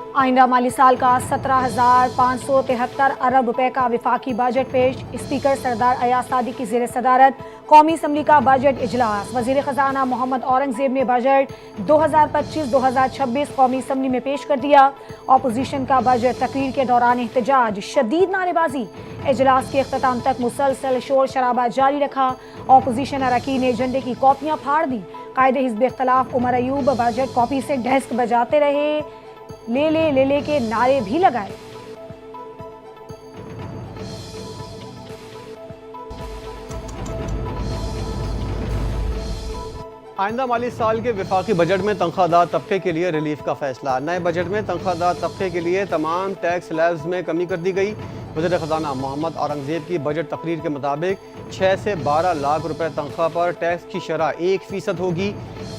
आइंदा माली साल का 17,573 अरब रुपए का वफाकी बजट पेश। स्पीकर सरदार अयाज सादी की ज़ेर सदारत कौमी असम्बली का बजट इजलास। वज़ीर ख़जाना मोहम्मद औरंगज़ेब ने बजट 2025-2026 कौमी असम्बली में पेश कर दिया। अपोजिशन का बजट तकरीर के दौरान एहतजाज, शदीद नारेबाजी। इजलास के अख्ताम तक मुसलसल शोर शराबा जारी रखा। अपोजिशन अरकान ने एजेंडे की कॉपियाँ फाड़ दी। कायद हिज़्ब इख्तिलाफ उमर अयूब बजट कॉपी से डेस्क बजाते रहे, ले के नारे भी लगाए। आइंदा माली साल के वफाकी बजट में तनख्वाहदार तबके के लिए रिलीफ का फैसला। नए बजट में तनख्वाहदार तबके के लिए तमाम टैक्स स्लैब्स में कमी कर दी गई। वज़ीर ख़जाना मोहम्मद औरंगज़ेब की बजट तकरीर के मुताबिक 6 से 12 लाख रुपए तनख्वाह पर टैक्स की शरह 1% होगी।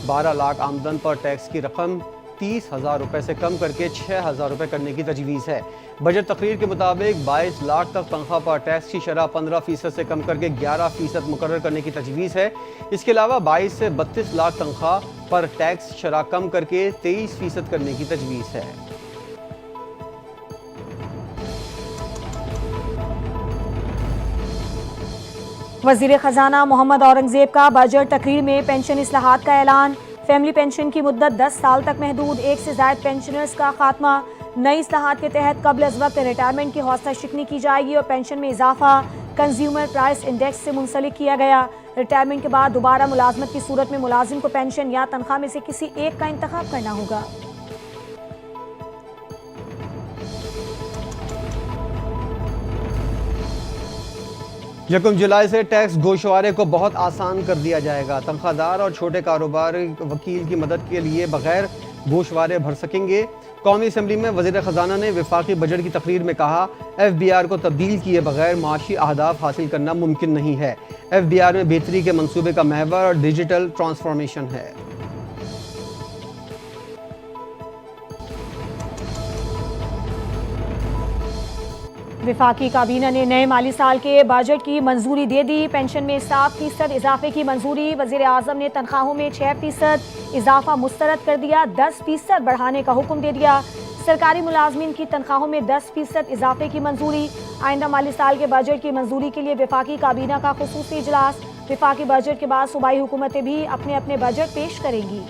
12 लाख आमदन पर टैक्स की रकम 30,000 रुपए से कम करके 6,000 रुपए करने की तजवीज़ है। बजट तकरीर के मुताबिक 22 लाख तक तनख्वाह पर टैक्स की शरह 15% से कम करके 11% मुकर्रर करने की तजवीज़ है। इसके अलावा 22 से 32 लाख तनख्वाह पर टैक्स शरह कम करके 23% करने की तजवीज़ है। वज़ीर ख़जाना मोहम्मद औरंगज़ेब का बजट तकरीर में पेंशन इस्लाहात का ऐलान। फैमिली पेंशन की मुद्दत 10 साल तक महदूद। 1 से ज़ायद पेंशनर्स का खात्मा। नई इस्लाहात के तहत कबल अज़ वक्त रिटायरमेंट की हौसला शिकनी की जाएगी और पेंशन में इजाफा कंज्यूमर प्राइस इंडेक्स से मुंसलिक किया गया। रिटायरमेंट के बाद दोबारा मुलाजमत की सूरत में मुलाजिम को पेंशन या तनख्वाह में से किसी एक का इंतखाब करना होगा। यकम जुलाई से टैक्स गोशवारे को बहुत आसान कर दिया जाएगा। तनख्वाहदार और छोटे कारोबारी वकील की मदद के लिए बगैर गोशवारे भर सकेंगे। कौमी असम्बली में वज़ीर ख़जाना ने वफाकी बजट की तकरीर में कहा, FBR को तब्दील किए बगैर माशी अहदाफ हासिल करना मुमकिन नहीं है। FBR में बेहतरी के मंसूबे का महवर डिजिटल ट्रांसफॉर्मेशन है। वफाकी काबीना ने नए माली साल के बजट की मंजूरी दे दी। पेंशन में 7% इजाफे की मंजूरी। वज़ीर आज़म ने तनख्वाहों में 6% इजाफा मुस्तरद कर दिया। 10% बढ़ाने का हुक्म दे दिया। सरकारी मुलाजमीन की तनख्वाहों में 10% इजाफे की मंजूरी। आइंदा माली साल के बजट की मंजूरी के लिए वफाकी काबीना का खुसूसी इजलास। वफाकी बजट के बाद सूबाई हुकूमतें भी अपने अपने बजट पेश करेंगी।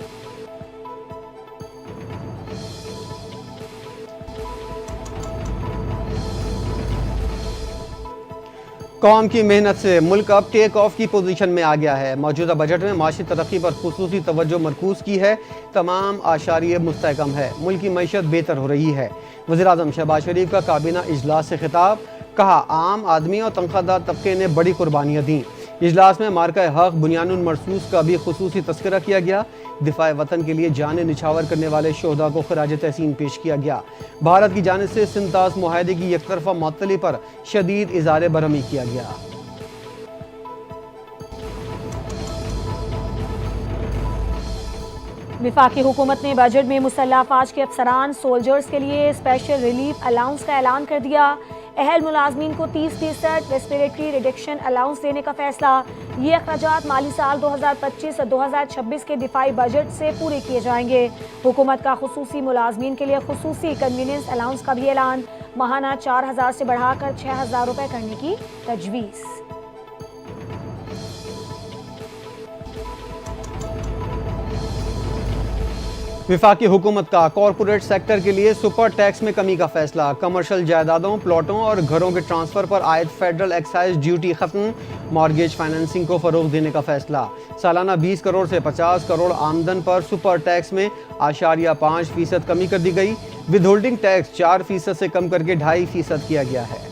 कौम की मेहनत से मुल्क अब टेक ऑफ की पोजीशन में आ गया है। मौजूदा बजट में माशी तरक्की पर खुसूसी तवज्जो मरकूज की है। तमाम आशारिये मुस्तहकम है। मुल्क की मईशत बेहतर हो रही है। वज़ीर आज़म शहबाज शरीफ का काबीना इजलास से खिताब। कहा, आम आदमी और तनख्वाहदार तबके ने बड़ी कुर्बानियाँ दी। इजलास में मार्का हक बुनियानुल मरसूस का भी खुसूसी तस्करा किया गया। दिफाए वतन के लिए जान निछावर करने वाले शोहदा को खराज तहसीन पेश किया गया। भारत की जानिब से सिंतास मुआहदे की एक तरफा मुअत्तली पर शदीद इज़हार बरहमी किया गया। वफाकी हुकूमत ने बजट में मुसल्लह अफवाज के अफसरान सोल्जर्स के लिए स्पेशल रिलीफ अलाउंस का ऐलान कर दिया। अहल मुलाजमीन को 30% रेस्पिरेटरी रिडक्शन अलाउंस देने का फैसला। ये अखराजात माली साल 2025 और 2026 के दिफाई बजट से पूरे किए जाएंगे। हुकूमत का खुसूसी मुलाजमीन के लिए खुसूसी कन्वीनियंस अलाउंस का भी ऐलान। माहाना 4,000 से बढ़ाकर 6,000 रुपए करने की तजवीज़। वफाकी हुकूमत का कॉरपोरेट सेक्टर के लिए सुपर टैक्स में कमी का फैसला। कमर्शियल जायदादों, प्लॉटों और घरों के ट्रांसफर पर आयद फेडरल एक्साइज ड्यूटी खत्म। मॉर्गेज फाइनेंसिंग को फरोग देने का फैसला। सालाना 20 करोड़ से 50 करोड़ आमदन पर सुपर टैक्स में 5% कमी कर दी गई। विद होल्डिंग टैक्स 4% से कम करके 2.5% किया गया है।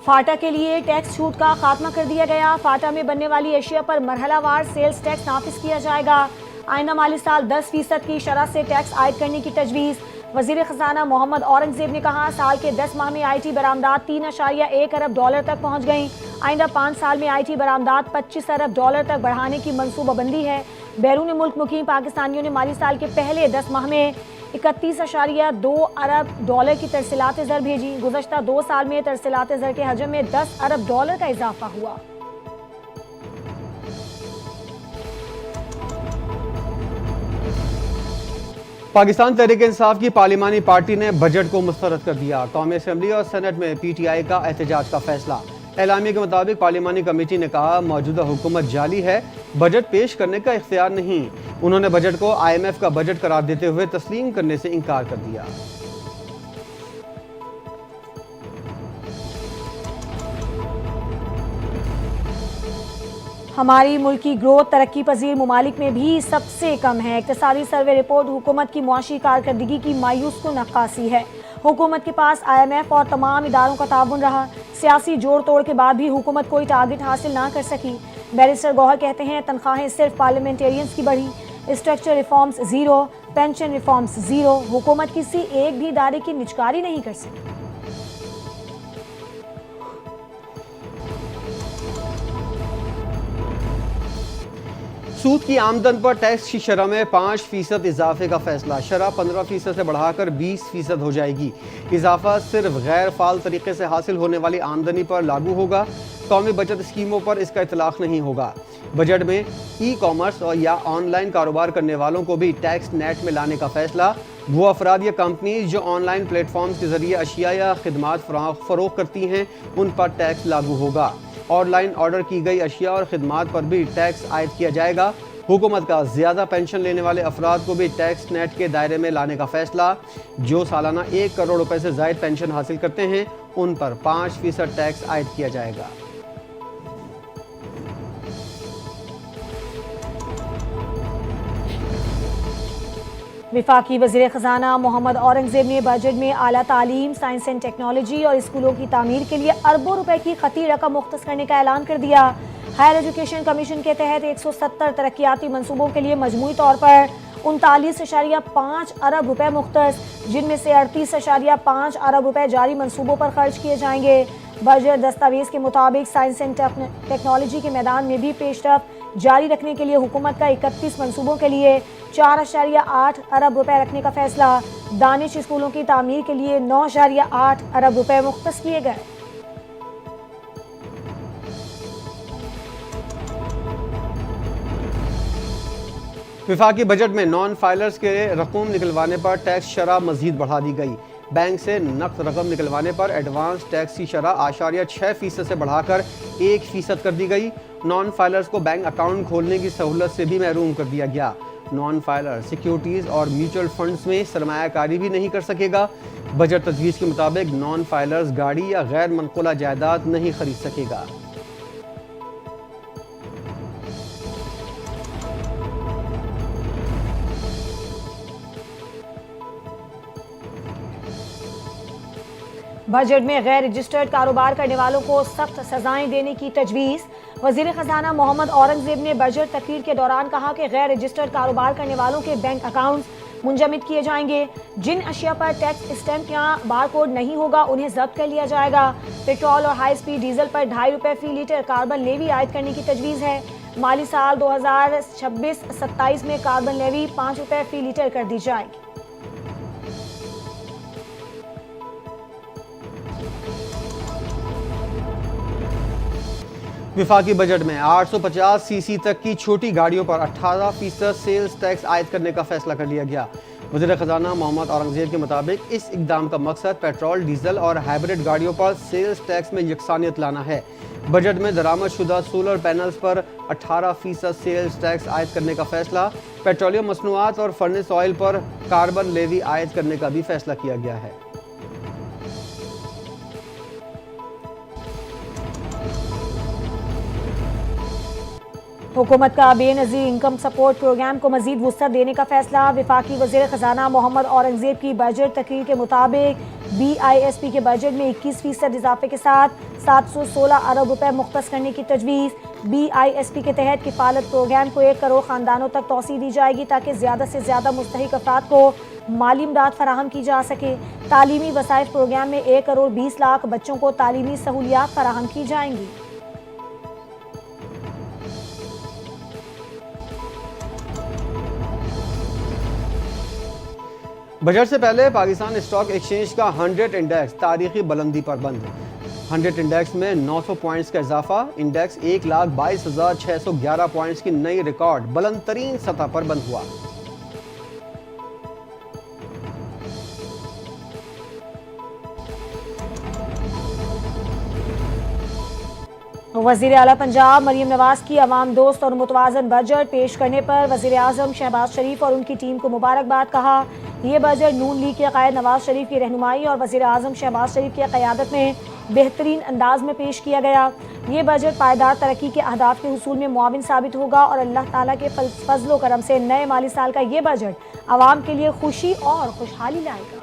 फाटा के लिए टैक्स छूट का खात्मा कर दिया गया। फाटा में बनने वाली एशिया पर मरहलावार सेल्स टैक्स नाफिज किया जाएगा। आइंदा माली साल 10% की शरह से टैक्स आयद करने की तजवीज़। वज़ीर ख़जाना मोहम्मद औरंगज़ेब ने कहा, साल के 10 माह में IT बरामदात $3.1 अरब तक पहुँच गई। आइंदा 5 साल में IT बरामदात $25 अरब तक बढ़ाने की मनसूबाबंदी है। बैरून मुल्क मुकीम पाकिस्तानियों ने माली साल के पहले 10 माह में 31.2 अरब की तरसीलात ज़र भेजी। गुज़श्ता 2 साल में तरसीलात ज़र के हजम में $10 अरब का इजाफा हुआ। پاکستان تحریک انصاف کی پارلیمانی پارٹی نے بجٹ کو مسترد کر دیا۔ قومی اسمبلی اور سینٹ میں پی ٹی آئی کا احتجاج کا فیصلہ۔ اعلامیہ کے مطابق پارلیمانی کمیٹی نے کہا موجودہ حکومت جعلی ہے، بجٹ پیش کرنے کا اختیار نہیں۔ انہوں نے بجٹ کو آئی ایم ایف کا بجٹ قرار دیتے ہوئے تسلیم کرنے سے انکار کر دیا۔ ہماری ملکی گروتھ ترقی پذیر ممالک میں بھی سب سے کم ہے۔ اقتصادی سروے رپورٹ حکومت کی معاشی کارکردگی کی مایوس کن عکاسی ہے۔ حکومت کے پاس آئی ایم ایف اور تمام اداروں کا تعاون رہا، سیاسی جوڑ توڑ کے بعد بھی حکومت کوئی ٹارگٹ حاصل نہ کر سکی۔ بیرسٹر گوہر کہتے ہیں تنخواہیں صرف پارلیمنٹیرینز کی بڑھی، structure reforms zero, pension reforms zero, حکومت کسی ایک بھی ادارے کی نجکاری نہیں کر سکی۔ سود کی آمدن پر ٹیکس کی شرح میں 5% اضافے کا فیصلہ۔ شرح 15% سے بڑھا کر 20% ہو جائے گی۔ اضافہ صرف غیر فعال طریقے سے حاصل ہونے والی آمدنی پر لاگو ہوگا۔ قومی بچت اسکیموں پر اس کا اطلاق نہیں ہوگا۔ بجٹ میں ای کامرس اور یا آن لائن کاروبار کرنے والوں کو بھی ٹیکس نیٹ میں لانے کا فیصلہ۔ وہ افراد یا کمپنیز جو آن لائن پلیٹ فارمز کے ذریعے اشیاء یا خدمات فروخت کرتی ہیں ان پر ٹیکس لاگو ہوگا۔ آن لائن آرڈر کی گئی اشیاء اور خدمات پر بھی ٹیکس عائد کیا جائے گا۔ حکومت کا زیادہ پینشن لینے والے افراد کو بھی ٹیکس نیٹ کے دائرے میں لانے کا فیصلہ۔ جو سالانہ 1 کروڑ روپے سے زائد پینشن حاصل کرتے ہیں ان پر 5% ٹیکس عائد کیا جائے گا۔ وفاقی وزیر خزانہ محمد اورنگزیب نے بجٹ میں اعلیٰ تعلیم، سائنس اینڈ ٹیکنالوجی اور اسکولوں کی تعمیر کے لیے اربوں روپے کی خطی رقم مختص کرنے کا اعلان کر دیا۔ ہائر ایجوکیشن کمیشن کے تحت 170 ترقیاتی منصوبوں کے لیے مجموعی طور پر 39.5 ارب روپے مختص، جن میں سے 38.5 ارب روپے جاری منصوبوں پر خرچ کیے جائیں گے۔ بجٹ دستاویز کے مطابق سائنس اینڈ ٹیکنالوجی کے میدان میں بھی پیش رفت جاری رکھنے کے لیے حکومت کا 31 منصوبوں کے لیے 4.8 ارب روپے رکھنے کا فیصلہ۔ دانش اسکولوں کی تعمیر کے لیے 9.8 ارب روپے مختص کیے گئے۔ وفاقی بجٹ میں نان فائلرز کے رقوم نکلوانے پر ٹیکس شرح مزید بڑھا دی گئی۔ بینک سے نقد رقم نکلوانے پر ایڈوانس ٹیکس کی شرح 0.6% سے بڑھا کر 1% کر دی گئی۔ نان فائلرز کو بینک اکاؤنٹ کھولنے کی سہولت سے بھی محروم کر دیا گیا۔ نان فائلر سیکیورٹیز اور میوچل فنڈز میں سرمایہ کاری بھی نہیں کر سکے گا۔ بجٹ تجویز کے مطابق نان فائلرز گاڑی یا غیر منقولہ جائیداد نہیں خرید سکے گا۔ بجٹ میں غیر رجسٹرڈ کاروبار کرنے والوں کو سخت سزائیں دینے کی تجویز۔ وزیر خزانہ محمد اورنگزیب نے بجٹ تقریر کے دوران کہا کہ غیر رجسٹرڈ کاروبار کرنے والوں کے بینک اکاؤنٹس منجمد کیے جائیں گے۔ جن اشیاء پر ٹیکس اسٹیمپ یا بار کوڈ نہیں ہوگا انہیں ضبط کر لیا جائے گا۔ پیٹرول اور ہائی سپیڈ ڈیزل پر 2.5 روپے فی لیٹر کاربن لیوی عائد کرنے کی تجویز ہے۔ مالی سال 2026-27 میں کاربن لیوی 5 روپے فی لیٹر کر دی جائے گی۔ وفاقی بجٹ میں 850 سی سی تک کی چھوٹی گاڑیوں پر 18% سیلز ٹیکس عائد کرنے کا فیصلہ کر لیا گیا۔ وزیر خزانہ محمد اورنگزیب کے مطابق اس اقدام کا مقصد پیٹرول، ڈیزل اور ہائبرڈ گاڑیوں پر سیلز ٹیکس میں یکسانیت لانا ہے۔ بجٹ میں درآمد شدہ سولر پینلز پر 18% سیلز ٹیکس عائد کرنے کا فیصلہ، پیٹرولیم مصنوعات اور فرنس آئل پر کاربن لیوی عائد کرنے کا بھی فیصلہ کیا گیا ہے۔ حکومت کا بے نظیر انکم سپورٹ پروگرام کو مزید وسعت دینے کا فیصلہ۔ وفاقی وزیر خزانہ محمد اورنگزیب کی بجٹ تقریر کے مطابق بی آئی ایس پی کے بجٹ میں 21% اضافے کے ساتھ 716 ارب روپے مختص کرنے کی تجویز۔ بی آئی ایس پی کے تحت کفالت پروگرام کو 1 کروڑ خاندانوں تک توسیع دی جائے گی تاکہ زیادہ سے زیادہ مستحق افراد کو مالی امداد فراہم کی جا سکے۔ تعلیمی وظائف پروگرام میں 1 کروڑ 20 لاکھ بچوں کو تعلیمی سہولیات فراہم کی جائیں گی۔ بجٹ سے پہلے پاکستان اسٹاک ایکسچینج کا 100 انڈیکس تاریخی بلندی پر بند۔ 100 انڈیکس میں 900 پوائنٹس کا اضافہ، انڈیکس 1,22,611 پوائنٹس کی نئی ریکارڈ بلند ترین سطح پر بند ہوا۔ वज़ीर आला पंजाब मरीम नवाज की अवाम दोस्त और मुतवाज़न बजट पेश करने पर वज़ीर आज़म शहबाज शरीफ और उनकी टीम को मुबारकबाद। कहा, ये बजट नून लीग के क़ायद नवाज शरीफ की रहनुमाई और वज़ीर आज़म शहबाज शरीफ की क़यादत में बेहतरीन अंदाज में पेश किया गया। ये बजट पायदार तरक्की के अहदाफ के हुसूल में मुआविन साबित होगा और अल्लाह ताला के फज़्ल करम से नए माली साल का ये बजट आवाम के लिए खुशी और खुशहाली लाएगा।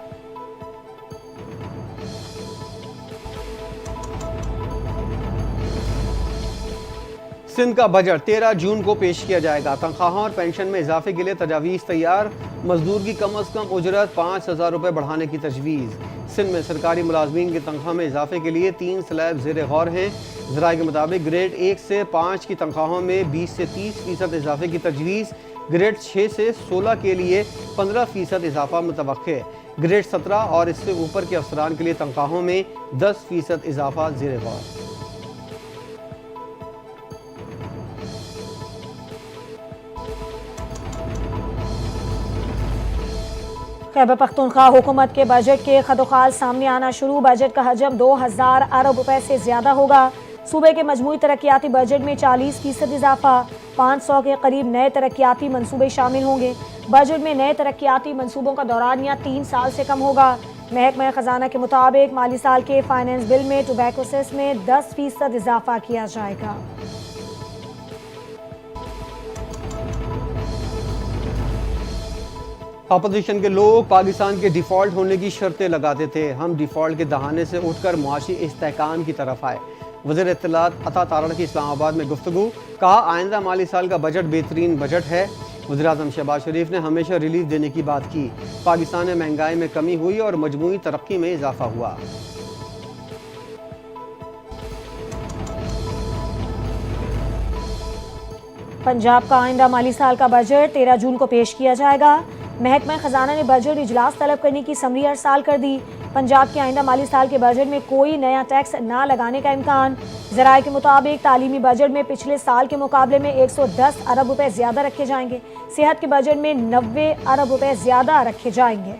सिंध का बजट 13 जून को पेश किया जाएगा। तनख्वाहों और पेंशन में इजाफे के लिए तजावीज़ तैयार। मजदूर की कम अज़ कम उजरत 5,000 रुपये बढ़ाने की तजवीज़। सिंध में सरकारी मुलाजमीन की तनख्वाह में इजाफे के लिए 3 स्लैब ज़ेर गौर हैं। ज़राए के मुताबिक ग्रेड 1 से 5 की तनख्वाहों में 20 से 30% इजाफे की तजवीज़। ग्रेड 6 से 16 के लिए 15% इजाफा मुतवक्के। ग्रेड 17 और इससे ऊपर के अफसरान के लिए तनख्वाहों में 10% इजाफा ज़ेर गौर। खैबर पख्तूनख्वा हुकूमत के बजट के खदोखाल सामने आना शुरू। बजट का हजम 2,000 अरब रुपए से ज्यादा होगा। सूबे के मजमूई तरक्याती बजट में 40% इजाफा। 500 के करीब नए तरक्याती मंसूबे शामिल होंगे। बजट में नए तरक्याती मंसूबों का दौरानिया 3 साल से कम होगा। महकमा खजाना के मुताबिक माली साल के फाइनेंस बिल में टोबैको सेस में 10% इजाफा किया जाएगा। अपोजिशन के लोग पाकिस्तान के डिफ़ॉल्ट होने की शर्तें लगाते थे। हम डिफ़ॉल्ट के दहाने से उठकर मुआशी इस्तेहकाम की तरफ आए। वज़ीर इत्तलात अता तारड़ की इस्लामाबाद में गुफ्तगू। कहा, आइंदा माली साल का बजट बेहतरीन बजट है। वज़ीर आज़म शहबाज शरीफ ने हमेशा रिलीफ देने की बात की। पाकिस्तान में महंगाई में कमी हुई और मजमूई तरक्की में इजाफा हुआ। पंजाब का आइंदा माली साल का बजट 13 जून को पेश किया जाएगा। महकमा खजाना ने बजट इजलास तलब करने की समरी अरसाल कर दी। पंजाब के आइंदा माली साल के बजट में कोई नया टैक्स ना लगाने का इम्कान। ज़राए के मुताबिक तालीमी बजट में पिछले साल के मुकाबले में 110 अरब रुपए ज्यादा रखे जाएंगे। सेहत के बजट में 90 अरब रुपए ज्यादा रखे जाएंगे।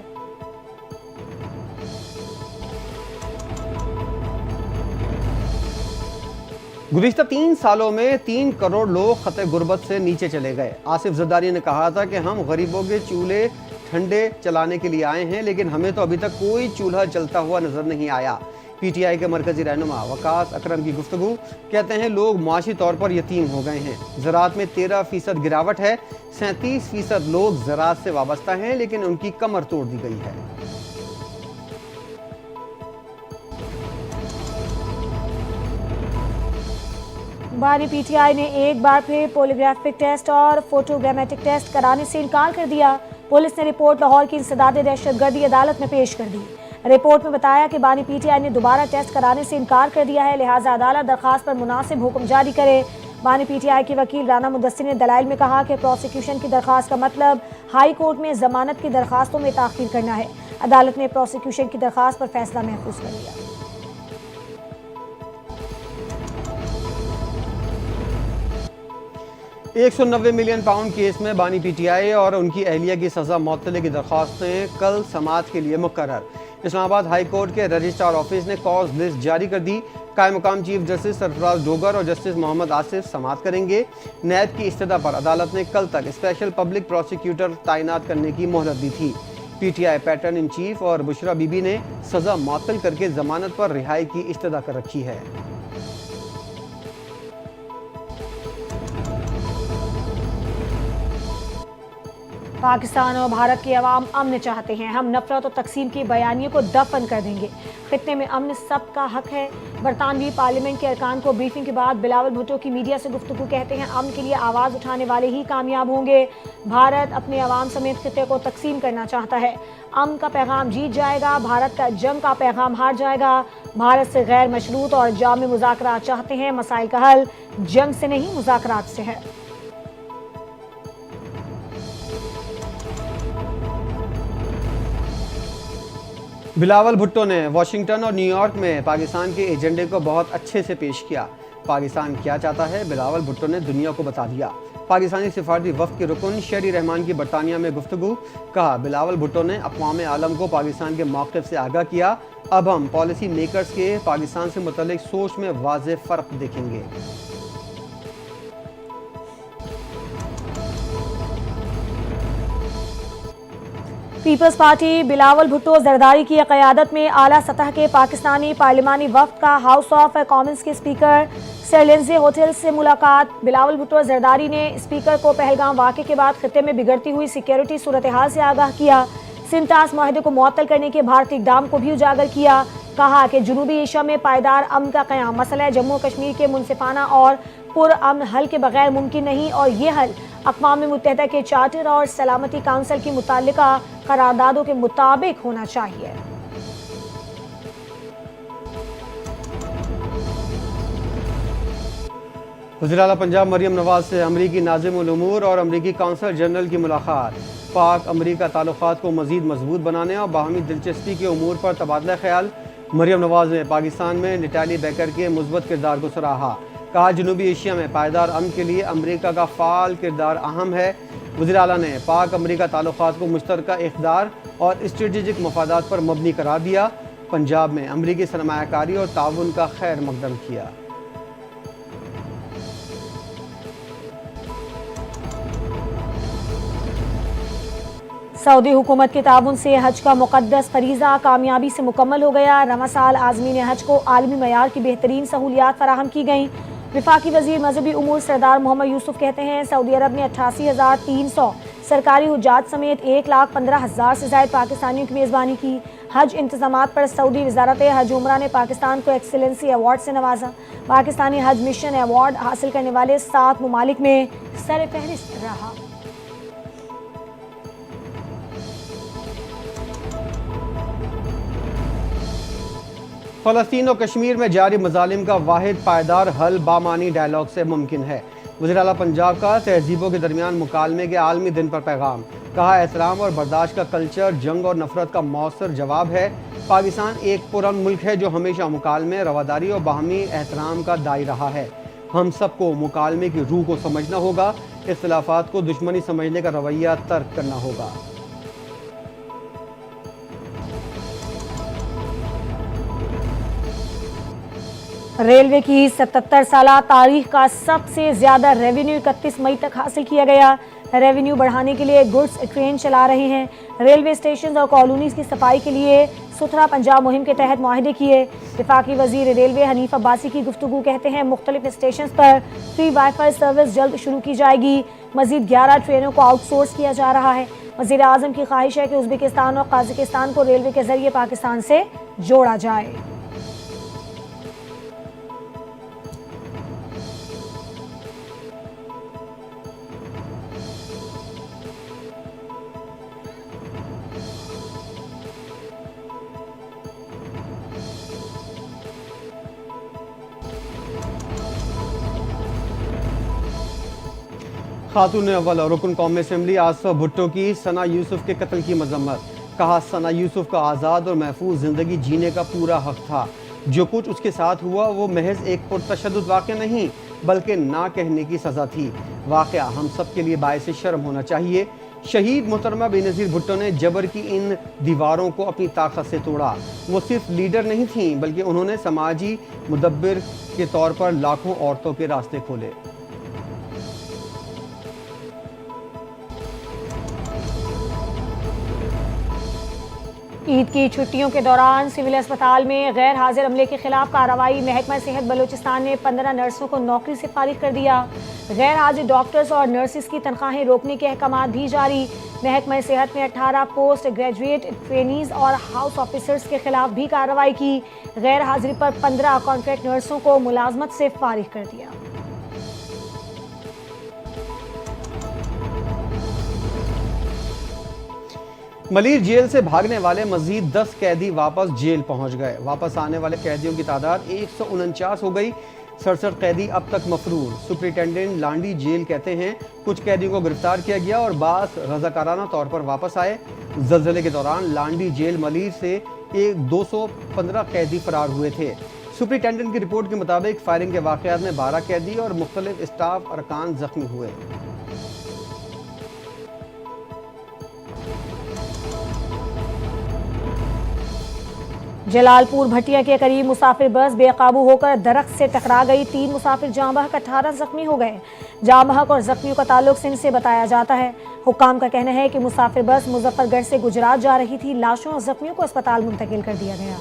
गुज़िश्ता 3 सालों में 3 करोड़ लोग खते गुर्बत से नीचे चले गए। आसिफ जरदारी ने कहा था कि हम गरीबों के चूल्हे ठंडे चलाने के लिए आए हैं, लेकिन हमें तो अभी तक कोई चूल्हा जलता हुआ नजर नहीं आया। PTI के मरकजी रहनुमा वकास अकरम की गुफ्तगू। कहते हैं, लोग मुआशी तौर पर यतीम हो गए हैं। ज़राअत में 13% गिरावट है। 37% लोग ज़राअत से वाबस्ता हैं, लेकिन उनकी कमर तोड़ दी गई है। बानी PTI ने एक बार फिर पोलीग्राफिक टेस्ट और फोटोग्रामेटिक टेस्ट कराने से इनकार कर दिया। पुलिस ने रिपोर्ट लाहौर की इंसदाद दहशतगर्दी अदालत में पेश कर दी। रिपोर्ट में बताया कि बानी PTI ने दोबारा टेस्ट कराने से इनकार कर दिया है, लिहाजा अदालत दरखास्त पर मुनासिब हुक्म जारी करे। बानी PTI के वकील राना मुदस्सिर ने दलाइल में कहा कि प्रोसिक्यूशन की दरखास्त का मतलब हाई कोर्ट में जमानत की दरखास्तों में ताख़ीर करना है। अदालत ने प्रोसिक्यूशन की दरखास्त पर फैसला महफूज कर लिया। 190 मिलियन पाउंड केस में बानी PTI और उनकी अहलिया की सज़ा मौतले की दरख्वास्तें कल समाअत के लिए मुकर्रर। इस्लामाबाद हाई कोर्ट के रजिस्ट्रार ऑफिस ने कॉज लिस्ट जारी कर दी। कायम मुकाम चीफ जस्टिस सरफराज डोगर और जस्टिस मोहम्मद आसिफ समाअत करेंगे। नैब की इस्तदा पर अदालत ने कल तक स्पेशल पब्लिक प्रोसिक्यूटर तैनात करने की मोहलत दी थी। PTI पैटर्न इन चीफ और बुशरा बीबी ने सज़ा मुअत्तल करके जमानत पर रिहाई की इस्तदा कर रखी है। पाकिस्तान और भारत के अवाम अमन चाहते हैं। हम नफरत और तकसीम की बयानियों को दफन कर देंगे। खित्ते में अमन सबका हक है। बरतानवी पार्लियामेंट के अरकान को ब्रीफिंग के बाद बिलावल भुट्टो की मीडिया से गुफ्तगू। कहते हैं, अमन के लिए आवाज़ उठाने वाले ही कामयाब होंगे। भारत अपने अवाम समेत खित्ते को तकसीम करना चाहता है। अमन का पैगाम जीत जाएगा, भारत का जंग का पैगाम हार जाएगा। भारत से गैर मशरूत और जामी मुज़ाकरात चाहते हैं। मसाइल का हल जंग से नहीं, मुज़ाकरात से है। बिलावल भुट्टो ने वाशिंगटन और न्यूयॉर्क में पाकिस्तान के एजेंडे को बहुत अच्छे से पेश किया। पाकिस्तान क्या चाहता है, बिलावल भुट्टो ने दुनिया को बता दिया। پاکستانی سفارتی وفد کے رکن شہری رحمان کی برطانیہ میں گفتگو، کہا بلاول بھٹو نے اقوام عالم کو پاکستان کے موقف سے آگاہ کیا، اب ہم پالیسی میکرز کے پاکستان سے متعلق سوچ میں واضح فرق دیکھیں گے۔ پیپلز پارٹی بلاول بھٹو زرداری کی قیادت میں اعلیٰ سطح کے پاکستانی پارلیمانی وفد کا ہاؤس آف کامنز کے اسپیکر سر لنزے ہوٹل سے ملاقات۔ بلاول بھٹو زرداری نے اسپیکر کو پہلگام واقعے کے بعد خطے میں بگڑتی ہوئی سیکیورٹی صورتحال سے آگاہ کیا، سنٹاس معاہدے کو معطل کرنے کے بھارتی اقدام کو بھی اجاگر کیا، کہا کہ جنوبی ایشیا میں پائیدار امن کا قیام مسئلہ جموں کشمیر کے منصفانہ اور پرامن حل کے بغیر ممکن نہیں، اور یہ حل اقوام متحدہ کے چارٹر اور سلامتی کونسل کی متعلقہ قراردادوں کے مطابق ہونا چاہیے۔ وزیر اعلیٰ پنجاب مریم نواز سے امریکی ناظم الامور اور امریکی کونسل جنرل کی ملاقات، پاک امریکہ تعلقات کو مزید مضبوط بنانے اور باہمی دلچسپی کے امور پر تبادلہ خیال۔ مریم نواز نے پاکستان میں نٹالی بیکر کے مثبت کردار کو سراہا، کہا جنوبی ایشیا میں پائیدار امن کے لیے امریکہ کا فعال کردار اہم ہے۔ وزیر اعلیٰ نے پاک امریکہ تعلقات کو مشترکہ اقدار اور اسٹریٹجک مفادات پر مبنی قرار دیا، پنجاب میں امریکی سرمایہ کاری اور تعاون کا خیر مقدم کیا۔ سعودی حکومت کے تعاون سے حج کا مقدس فریضہ کامیابی سے مکمل ہو گیا، رواں سال عازمین حج کو عالمی معیار کی بہترین سہولیات فراہم کی گئیں۔ وفاقی وزیر مذہبی امور سردار محمد یوسف کہتے ہیں سعودی عرب نے 88,300 سرکاری حجاج سمیت 1,15,000 سے زائد پاکستانیوں کی میزبانی کی۔ حج انتظامات پر سعودی وزارت حج عمرہ نے پاکستان کو ایکسیلنسی ایوارڈ سے نوازا، پاکستانی حج مشن ایوارڈ حاصل کرنے والے 7 ممالک میں سر فہرست رہا۔ فلسطین و کشمیر میں جاری مظالم کا واحد پائیدار حل بامعنی ڈائیلاگ سے ممکن ہے، وزیر اعلیٰ پنجاب کا تہذیبوں کے درمیان مکالمے کے عالمی دن پر پیغام، کہا احترام اور برداشت کا کلچر جنگ اور نفرت کا مؤثر جواب ہے، پاکستان ایک پرامن ملک ہے جو ہمیشہ مکالمے، رواداری اور باہمی احترام کا داعی رہا ہے، ہم سب کو مکالمے کی روح کو سمجھنا ہوگا، اختلافات کو دشمنی سمجھنے کا رویہ ترک کرنا ہوگا۔ ریلوے کی 77 سالہ تاریخ کا سب سے زیادہ ریونیو 31 مئی تک حاصل کیا گیا، ریونیو بڑھانے کے لیے گڈز ٹرین چلا رہے ہیں، ریلوے اسٹیشنز اور کالونیز کی صفائی کے لیے ستھرا پنجاب مہم کے تحت معاہدے کیے۔ وفاقی وزیر ریلوے حنیف عباسی کی گفتگو، کہتے ہیں مختلف اسٹیشنز پر فری وائی فائی سروس جلد شروع کی جائے گی، مزید 11 ٹرینوں کو آؤٹ سورس کیا جا رہا ہے۔ وزیر اعظم کی خواہش ہے کہ ازبکستان اور قازقستان کو ریلوے کے ذریعے پاکستان سے جوڑا جائے۔ خاتون اول رکن قومی اسمبلی آصفہ بھٹو کی ثنا یوسف کے قتل کی مذمت، کہا ثنا یوسف کا آزاد اور محفوظ زندگی جینے کا پورا حق تھا، جو کچھ اس کے ساتھ ہوا وہ محض ایک پرتشدد واقعہ نہیں بلکہ نہ کہنے کی سزا تھی، واقعہ ہم سب کے لیے باعث شرم ہونا چاہیے۔ شہید محترمہ بے نظیر بھٹو نے جبر کی ان دیواروں کو اپنی طاقت سے توڑا، وہ صرف لیڈر نہیں تھیں بلکہ انہوں نے سماجی مدبر کے طور پر لاکھوں عورتوں کے راستے کھولے۔ عید کی چھٹیوں کے دوران سول اسپتال میں غیر حاضر عملے کے خلاف کارروائی، محکمہ صحت بلوچستان نے 15 نرسوں کو نوکری سے فارغ کر دیا، غیر حاضر ڈاکٹرز اور نرسز کی تنخواہیں روکنے کے احکامات بھی جاری، محکمہ صحت نے 18 پوسٹ گریجویٹ ٹرینیز اور ہاؤس آفیسرز کے خلاف بھی کارروائی کی، غیر حاضری پر 15 کانٹریکٹ نرسوں کو ملازمت سے فارغ کر دیا۔ ملیر جیل سے بھاگنے والے مزید 10 قیدی واپس جیل پہنچ گئے، واپس آنے والے قیدیوں کی تعداد 149 ہو گئی، 67 قیدی اب تک مفرور۔ سپرنٹینڈنٹ لانڈی جیل کہتے ہیں کچھ قیدیوں کو گرفتار کیا گیا اور بعض رضاکارانہ طور پر واپس آئے۔ زلزلے کے دوران لانڈی جیل ملیر سے 215 قیدی فرار ہوئے تھے۔ سپرنٹینڈنٹ کی رپورٹ کے مطابق فائرنگ کے واقعات میں 12 قیدی اور مختلف اسٹاف ارکان زخمی ہوئے۔ जलाल पुर भटिया के करीब मुसाफिर बस बेकाबू होकर दरख्त से टकरा गई। 3 मुसाफिर जाँ बहक 18 जख्मी हो गए। जाँ बहक और जख्मियों का ताल्लुक सिंध से बताया जाता है। हुक्काम का कहना है कि मुसाफिर बस मुजफ्फरगढ़ से गुजरात जा रही थी। लाशों और जख्मियों को अस्पताल मुंतकिल कर दिया गया।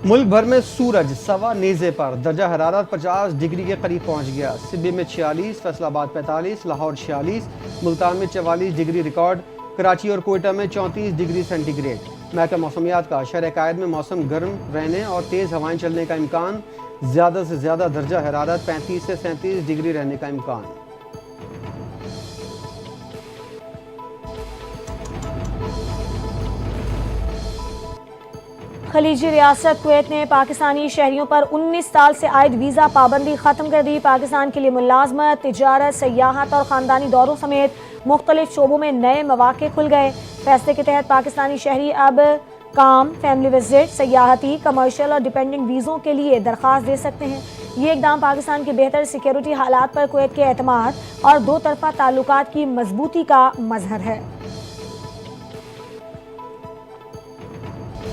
मुल्क भर में सूरज सवा नेज़े पर, दर्जा हरारत 50 डिग्री के करीब पहुंच गया। सिब्बी में 46, फैसलाबाद 45, लाहौर 46, मुल्तान में 44 डिग्री रिकॉर्ड, कराची और कोयटा में 34 डिग्री सेंटीग्रेड। महकमा मौसमियात का शहर कायद में मौसम गर्म रहने और तेज़ हवाएं चलने का इम्कान। ज़्यादा से ज़्यादा दर्जा हरारत 35 से 37 डिग्री रहने का इम्कान। खलीजी रियासत कुवैत ने पाकिस्तानी शहरियों पर 19 साल से आयद वीज़ा पाबंदी ख़त्म कर दी। पाकिस्तान के लिए मुलाजमत, तिजारत, सयाहत और ख़ानदानी दौरों समेत मुख्तलिफ शोबों में नए मौक़े खुल गए। फैसले के तहत पाकिस्तानी शहरी अब काम, फैमिली विजिट, सयाहती, कमर्शियल और डिपेंडेंट वीज़ों के लिए दरख्वास्त दे सकते हैं। ये इक़दाम पाकिस्तान के बेहतर सिक्योरिटी हालात पर कुवैत के एतमाद और दो तरफ़ा ताल्लुकात की मजबूती का मज़हर है।